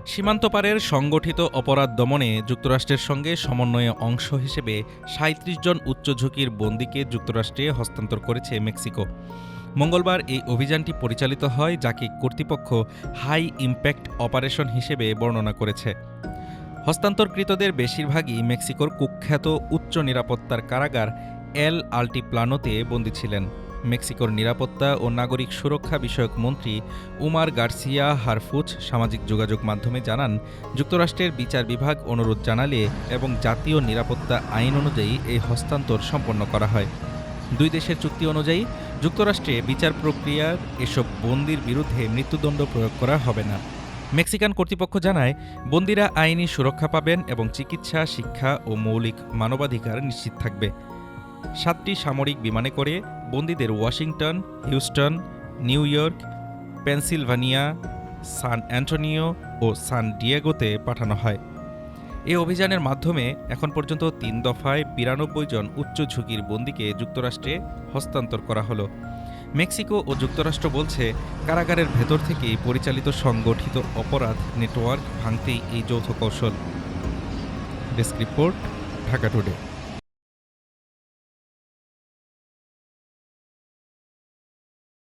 সীমান্তপারের সংগঠিত অপরাধ দমনে যুক্তরাষ্ট্রের সঙ্গে সমন্বয়ে অংশ হিসেবে ৩৭ জন উচ্চ ঝুঁকির বন্দীকে যুক্তরাষ্ট্রে হস্তান্তর করেছে মেক্সিকো। মঙ্গলবার এই অভিযানটি পরিচালিত হয়, যাকে কর্তৃপক্ষ হাই ইম্প্যাক্ট অপারেশন হিসেবে বর্ণনা করেছে। হস্তান্তরকৃতদের বেশিরভাগই মেক্সিকোর কুখ্যাত উচ্চ নিরাপত্তার কারাগার এল আল্টিপ্লানোতে বন্দী ছিলেন। মেক্সিকোর নিরাপত্তা ও নাগরিক সুরক্ষা বিষয়ক মন্ত্রী উমার গার্সিয়া হারফুচ সামাজিক যোগাযোগ মাধ্যমে জানান, যুক্তরাষ্ট্রের বিচার বিভাগ অনুরোধ জানালে এবং জাতীয় নিরাপত্তা আইন অনুযায়ী এই হস্তান্তর সম্পন্ন করা হয়। দুই দেশের চুক্তি অনুযায়ী যুক্তরাষ্ট্রে বিচার প্রক্রিয়ার এসব বন্দীর বিরুদ্ধে মৃত্যুদণ্ড প্রয়োগ করা হবে না। মেক্সিকান কর্তৃপক্ষ জানায়, বন্দীরা আইনি সুরক্ষা পাবেন এবং চিকিৎসা, শিক্ষা ও মৌলিক মানবাধিকার নিশ্চিত থাকবে। 7টি সামরিক বিমানে করে বন্দীদের Washington, Houston, New York, Pennsylvania, San Antonio ও সান ডিয়েগোতে পাঠানো হয়। এই অভিযানের মাধ্যমে এখন পর্যন্ত 3 দফায় 92 জন উচ্চ ঝুঁকির বন্দীকে যুক্তরাষ্ট্রে হস্তান্তর করা হলো। মেক্সিকো ও যুক্তরাষ্ট্র বলছে, কারাগারের ভেতর থেকেই পরিচালিত সংগঠিত অপরাধ নেটওয়ার্ক ভাঙতেই এই যৌথ কৌশল। Desk report, Dhaka today.